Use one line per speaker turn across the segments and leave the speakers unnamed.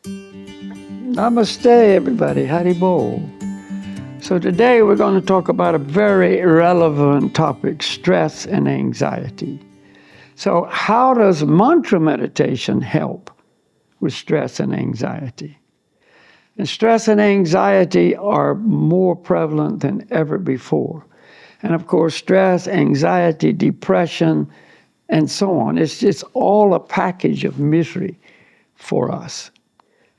Namaste, everybody. Haribol. So today we're going to talk about a very relevant topic, stress and anxiety. So how does mantra meditation help with stress and anxiety? And stress and anxiety are more prevalent than ever before. And of course, stress, anxiety, depression, and so on. It's just all a package of misery for us.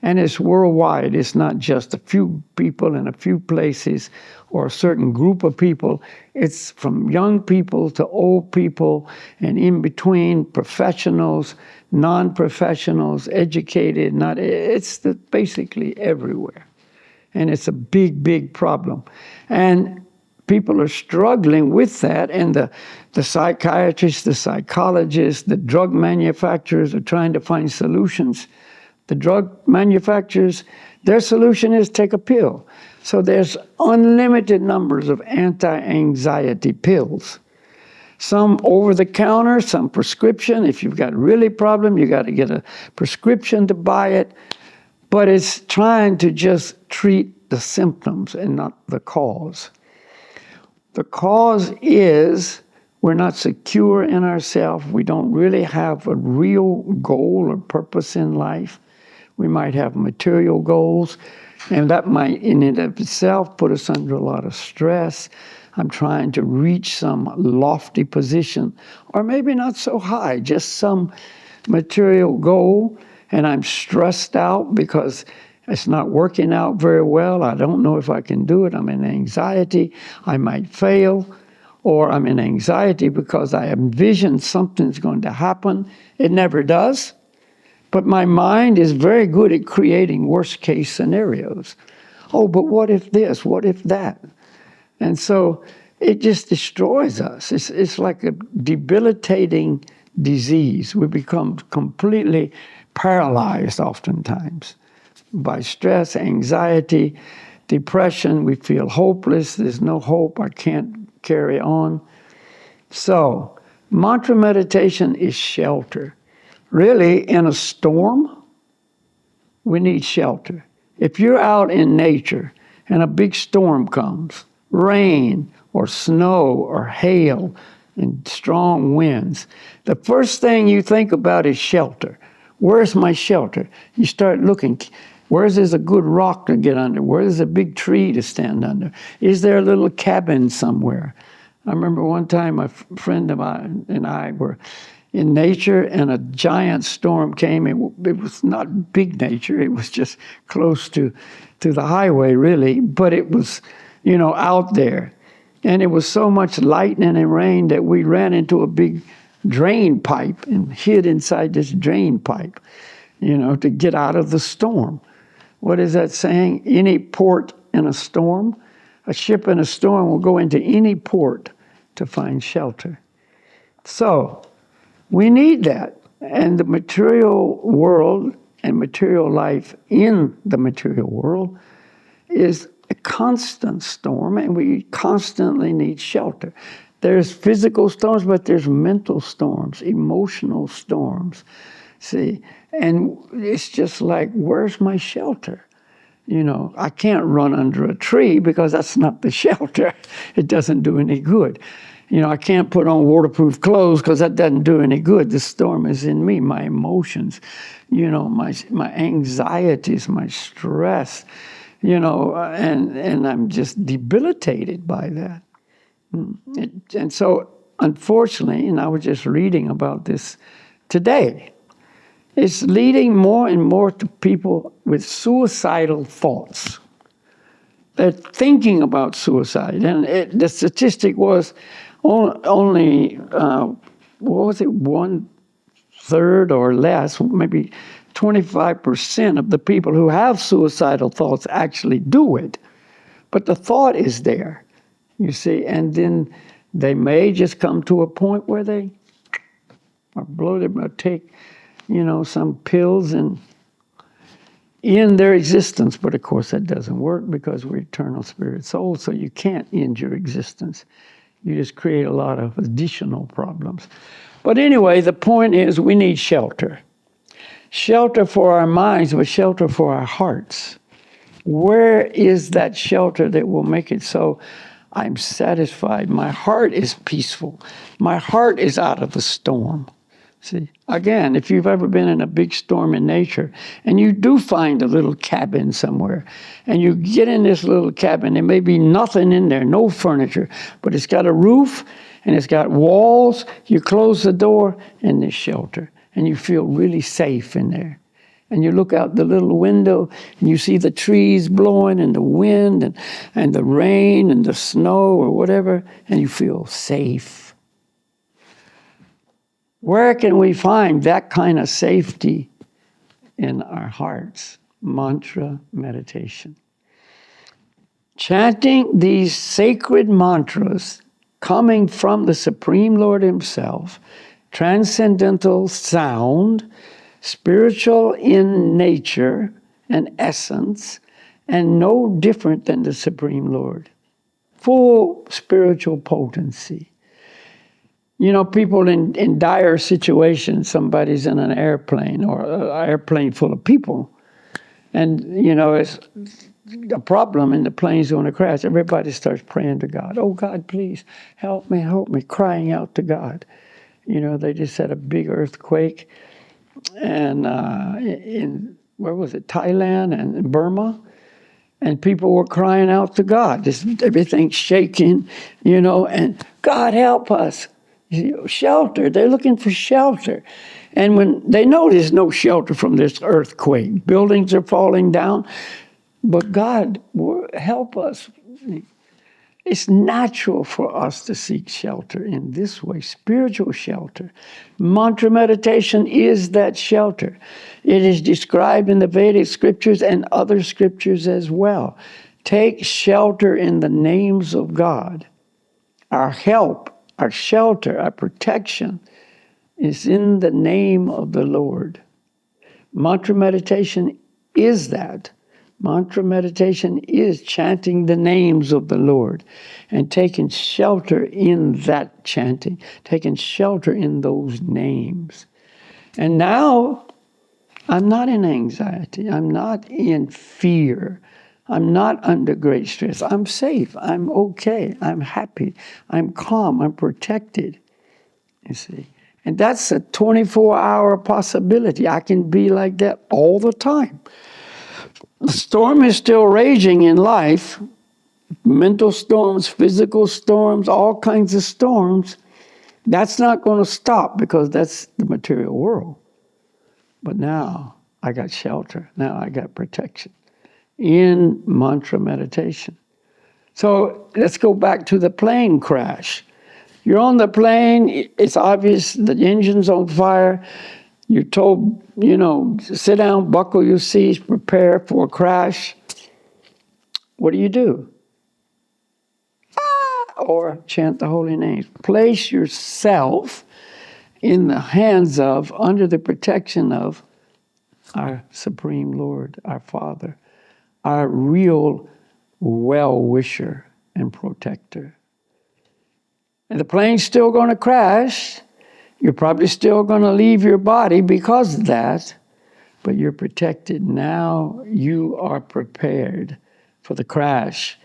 And it's worldwide. It's not just a few people in a few places or a certain group of people. It's from young people to old people and in between, professionals, non-professionals, educated, not. It's basically everywhere. And it's a big, big problem. And people are struggling with that, and the psychiatrists, the psychologists, the drug manufacturers are trying to find solutions. The drug manufacturers, their solution is take a pill. So there's unlimited numbers of anti-anxiety pills. Some over the counter, some prescription. If you've got really problem, you got to get a prescription to buy it. But it's trying to just treat the symptoms and not the cause. The cause is we're not secure in ourselves. We don't really have a real goal or purpose in life. We might have material goals, and that might in and of itself put us under a lot of stress. I'm trying to reach some lofty position, or maybe not so high, just some material goal, and I'm stressed out because it's not working out very well. I don't know if I can do it. I'm in anxiety. I might fail. Or I'm in anxiety because I envision something's going to happen. It never does. But my mind is very good at creating worst case scenarios. Oh, but what if this? What if that? And so it just destroys us. It's like a debilitating disease. We become completely paralyzed oftentimes by stress, anxiety, depression. We feel hopeless. There's no hope. I can't carry on. So mantra meditation is shelter. Really, in a storm, we need shelter. If you're out in nature and a big storm comes, rain or snow or hail and strong winds, the first thing you think about is shelter. Where's my shelter? You start looking. Where's there's a good rock to get under? Where's a big tree to stand under? Is there a little cabin somewhere? I remember one time a friend of mine and I were in nature, and a giant storm came. It was not big nature. It was just close to the highway, really. But it was, out there. And it was so much lightning and rain that we ran into a big drain pipe and hid inside this drain pipe, to get out of the storm. What is that saying? Any port in a storm? A ship in a storm will go into any port to find shelter. So, we need that. And the material world and material life in the material world is a constant storm, and we constantly need shelter. There's physical storms, but there's mental storms, emotional storms. See, and it's just like, where's my shelter? I can't run under a tree because that's not the shelter. It doesn't do any good. I can't put on waterproof clothes because that doesn't do any good. The storm is in me, my emotions, my anxieties, my stress, and I'm just debilitated by that. And so, unfortunately, and I was just reading about this today, it's leading more and more to people with suicidal thoughts. They're thinking about suicide. And the statistic was only, 1/3 or less, maybe 25% of the people who have suicidal thoughts actually do it. But the thought is there, you see, and then they may just come to a point where they are bloated or take, some pills and end their existence. But of course that doesn't work because we're eternal spirit souls, so you can't end your existence. You just create a lot of additional problems. But anyway, the point is we need shelter. Shelter for our minds, but shelter for our hearts. Where is that shelter that will make it so I'm satisfied? My heart is peaceful. My heart is out of the storm. See, again, if you've ever been in a big storm in nature and you do find a little cabin somewhere and you get in this little cabin, there may be nothing in there, no furniture, but it's got a roof and it's got walls. You close the door and there's shelter and you feel really safe in there. And you look out the little window and you see the trees blowing and the wind and the rain and the snow or whatever, and you feel safe. Where can we find that kind of safety in our hearts? Mantra meditation. Chanting these sacred mantras coming from the Supreme Lord Himself, transcendental sound, spiritual in nature and essence, and no different than the Supreme Lord. Full spiritual potency. You know, people in dire situations, somebody's in an airplane or an airplane full of people, and, you know, it's a problem and the plane's going to crash. Everybody starts praying to God. Oh, God, please help me, crying out to God. You know, they just had a big earthquake and in, where was it, Thailand and Burma, and people were crying out to God. Just everything's shaking, you know, and God help us. Shelter. They're looking for shelter. And when they know there's no shelter from this earthquake, buildings are falling down, but God will help us. It's natural for us to seek shelter in this way, spiritual shelter. Mantra meditation is that shelter. It is described in the Vedic scriptures and other scriptures as well. Take shelter in the names of God. Our help, our shelter, our protection is in the name of the Lord. Mantra meditation is that. Mantra meditation is chanting the names of the Lord and taking shelter in that chanting, taking shelter in those names. And now I'm not in anxiety. I'm not in fear. I'm not under great stress. I'm safe. I'm okay. I'm happy. I'm calm. I'm protected. You see. And that's a 24-hour possibility. I can be like that all the time. The storm is still raging in life. Mental storms, physical storms, all kinds of storms. That's not going to stop because that's the material world. But now I got shelter. Now I got protection in mantra meditation. So let's go back to the plane crash. You're on the plane. It's obvious the engine's on fire. You're told, you know, sit down, buckle your seats, prepare for a crash. What do? Or chant the holy names. Place yourself in the hands of, under the protection of our Supreme Lord, our Father, our real well-wisher and protector. And the plane's still going to crash. You're probably still going to leave your body because of that, but you're protected. Now you are prepared for the crash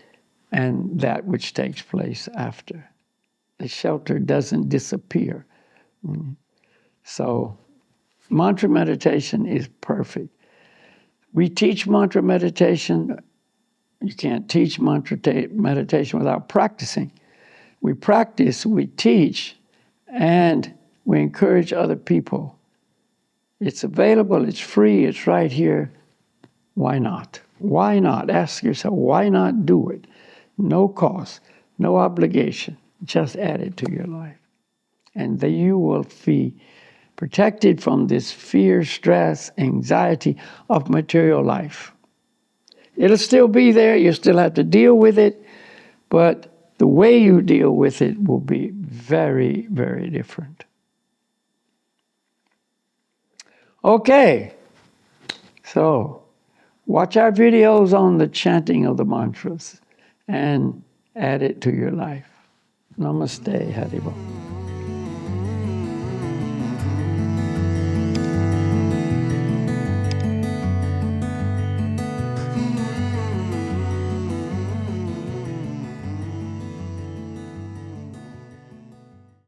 and that which takes place after. The shelter doesn't disappear. So mantra meditation is perfect. We teach mantra meditation. You can't teach mantra meditation without practicing. We practice, we teach, and we encourage other people. It's available, it's free, it's right here. Why not? Why not? Ask yourself, why not do it? No cost, no obligation. Just add it to your life. And then you will be protected from this fear, stress, anxiety of material life. It'll still be there, you still have to deal with it, but the way you deal with it will be very, very different. Okay, so watch our videos on the chanting of the mantras and add it to your life. Namaste, Haribo.